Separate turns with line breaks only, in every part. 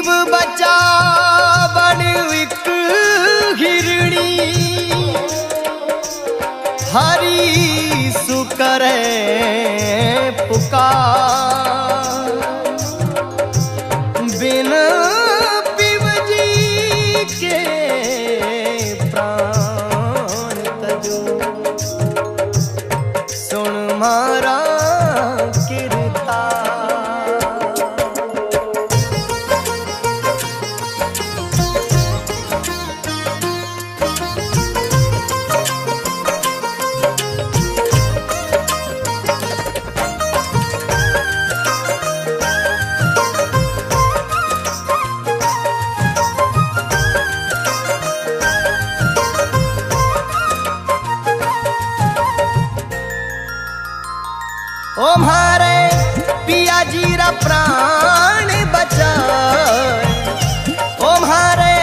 जीव बचा बड़ एक हिरणी हरि सुकरे पुकार बिन पिब जी के प्राण तजो सुन मारा कीर्ता। ओ म्हारे पिया जीरा प्राण बचाए, ओ म्हारे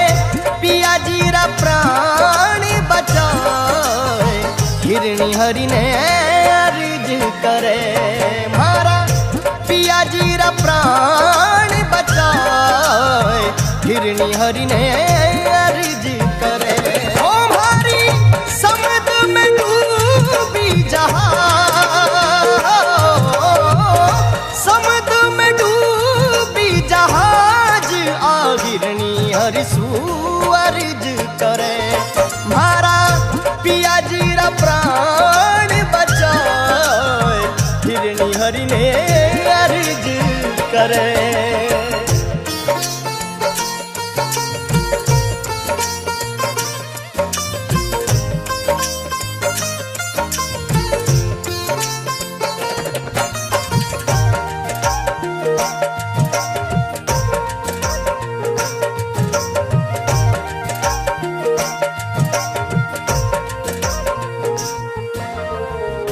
पिया जीरा प्राण बचाए, हिरणी हरि ने अर्ज करे म्हारा पिया जीरा प्राण बचाए, हिरणी हरि ने अर्ज करे। ओ म्हारी समुद्र में डूबी जहाज, हिरणी हरि सुअर्ज करे म्हारा पिया जीरा प्राण बचाए, हिरणी हरि ने अर्ज करे।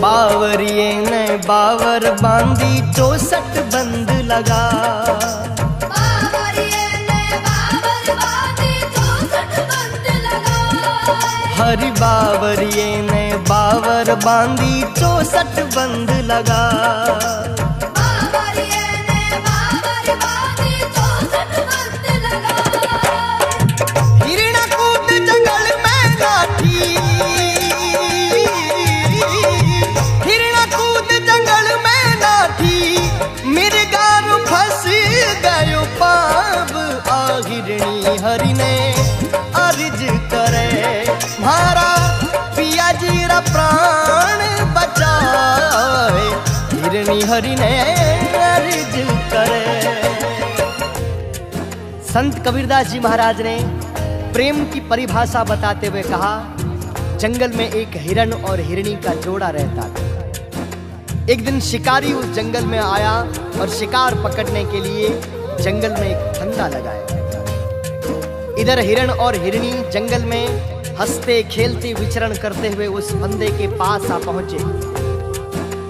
बावरिये ने बावर बांधी 64 बंद लगा,
बावरिये ने बावर बांधी 64 बंद लगा,
हरि बावरिये ने बावर बांधी 64 बंद लगा,
बावरिये ने बावर बांधी 64 बंद लगा।
हिरण कूद जंगल में लाठी, जंगल में लाठी मिर्गार फंस गयो पाप, आ हिरणी हरि ने अर्ज करे म्हारा पिया जीरा प्राण बचाए, हिरणी हरि ने अर्ज करे। संत कबीरदास जी महाराज ने प्रेम की परिभाषा बताते हुए कहा, जंगल में एक हिरण और हिरणी का जोड़ा रहता था। एक दिन शिकारी उस जंगल में आया और शिकार पकड़ने के लिए जंगल में एक फंदा लगाया। इधर हिरण और हिरणी जंगल में हंसते खेलते विचरण करते हुए उस फंदे के पास आ पहुंचे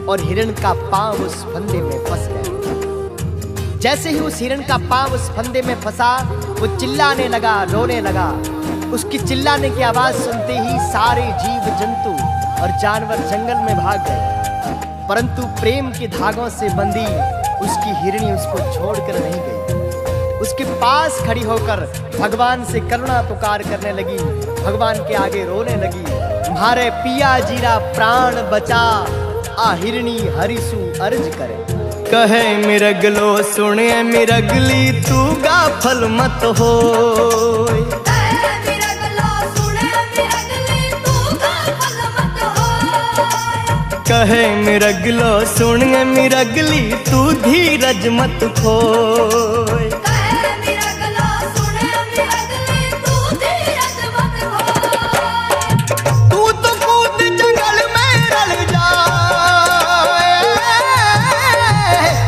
और हिरण का पांव उस फंदे में फंस गया। जैसे ही उस हिरण का पांव उस फंदे में फंसा, वो चिल्लाने लगा, रोने लगा। उसकी चिल्लाने की आवाज सुनते ही सारे जीव जंतु और जानवर जंगल में भाग गए, परंतु प्रेम के धागों से बंधी उसकी हिरणी उसको छोड़कर नहीं गई। उसके पास खड़ी होकर भगवान से करुणा पुकार करने लगी, भगवान के आगे रोने लगी, म्हारे पिया जीरा प्राण बचा, आ हिरणी हरिसु अर्ज करे। कहे मिरगलो सुने मिरगली तू गाफल मत हो, कहे मिरगलो सुन मिरगली तू धीरज मत खोए,
कहे मिरगलो सुन मिरगली तू धीरज मत खोए।
तू तो कूद जंगल में रल जाए,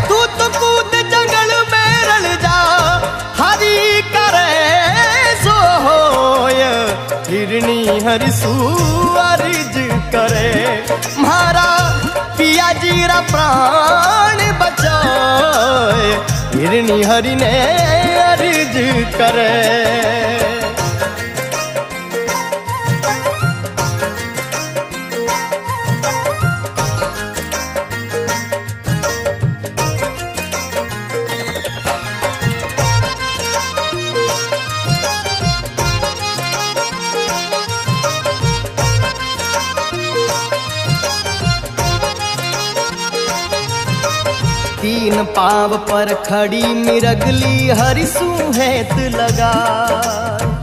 तू तो कूद जंगल में रल जा, हरि करे सो होय, हिरणी हरिसु अर्ज करे म्हारा पिया जीरा प्राण बचाए, हिरणी हरि ने अर्ज करे। तीन पाव पर खड़ी मिरगली हरि सुहेत लगा।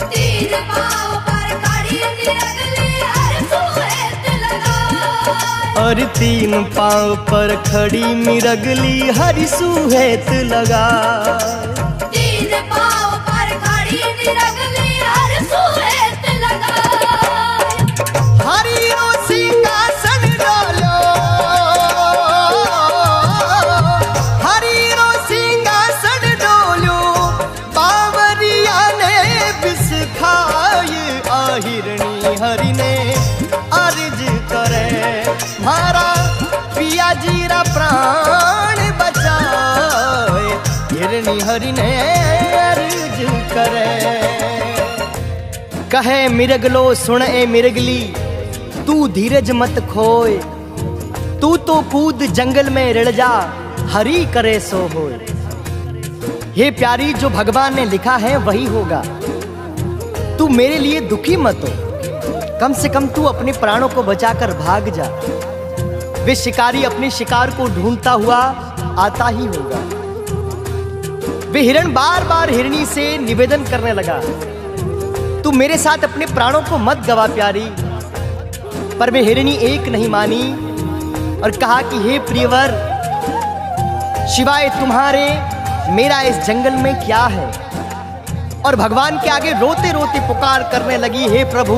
तीन पाँव पर खड़ी निरगली हर सुहेत लगा।
और तीन पाव पर खड़ी मिरगली हरि सुहेत लगा।
तीन पाँव पर खड़ी निरगली हर सुहेत लगा।
हरि रो सिंहासन डोलो, हरि रो सिंहासन डोलो, बावरिया ने विष खाए। हिरणी हरि ने अर्ज करे, मारा पिया जीरा प्राण बचाए। हिरणी हरि ने अर्ज करे। कहे मिरगलो सुन ए मिरगली, तू धीरज मत खोए। तू तो कूद जंगल में रिड़ जा, हरि करे सो होए। हे प्यारी, जो भगवान ने लिखा है वही होगा। तू मेरे लिए दुखी मत हो, कम से कम तू अपने प्राणों को बचाकर भाग जा। वे शिकारी अपने शिकार को ढूंढता हुआ आता ही होगा। वे हिरण बार बार हिरणी से निवेदन करने लगा, तू मेरे साथ अपने प्राणों को मत गवा प्यारी। पर वे हिरणी एक नहीं मानी और कहा कि हे प्रियवर, शिवाय तुम्हारे मेरा इस जंगल में क्या है। और भगवान के आगे रोते रोते पुकार करने लगी, हे प्रभु,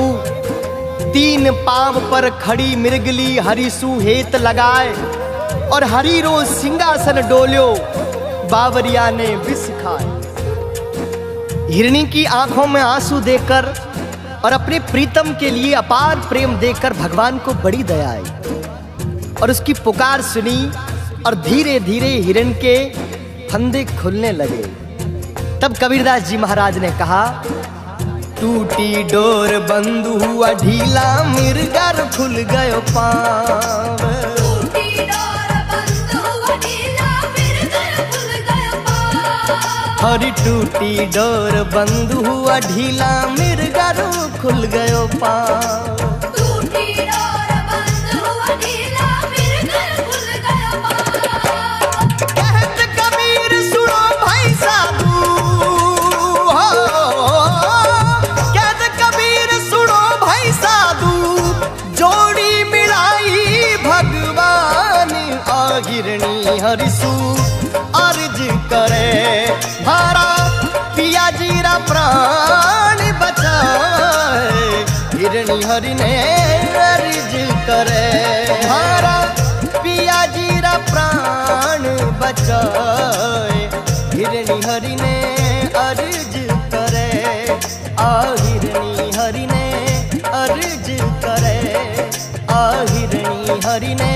तीन पांव पर खड़ी मिरगली हरि सुहेत लगाए। और हरि रो सिंहासन डोल्यो, बावरिया ने विष खाए। हिरणी की आंखों में आंसू देखकर और अपने प्रीतम के लिए अपार प्रेम देखकर भगवान को बड़ी दया आई और उसकी पुकार सुनी। और धीरे धीरे हिरण के फंदे खुलने लगे। तब कबीरदास जी महाराज ने कहा, टूटी डोर बंद हुआ ढीला, मिर्गर खुल गयो पाँव।
टूटी डोर बंद हुआ ढीला, मिर्गर खुल गयो पाँव।
हरी टूटी डोर बंद हुआ ढीला, मिर्गर खुल गयो पाँव।
टूटी डोर बंद हुआ ढीला, मिर्गर खुल गयो पाँव।
कहत कबीर सुनो भाई साधु, कहत कबीर सुनो भाई साधु, जोड़ी मिलाई भगवान। हिरणी हरिसु अर्ज करे, हारा पिया जीरा प्राण बचाए। हिरणी हरि ने अर्ज करे, हारा पिया जीरा प्राण बचाए। हिरणी हरि ने अर्ज करे, हिरणी हरि ने अर्ज करे, हिरणी हरि ने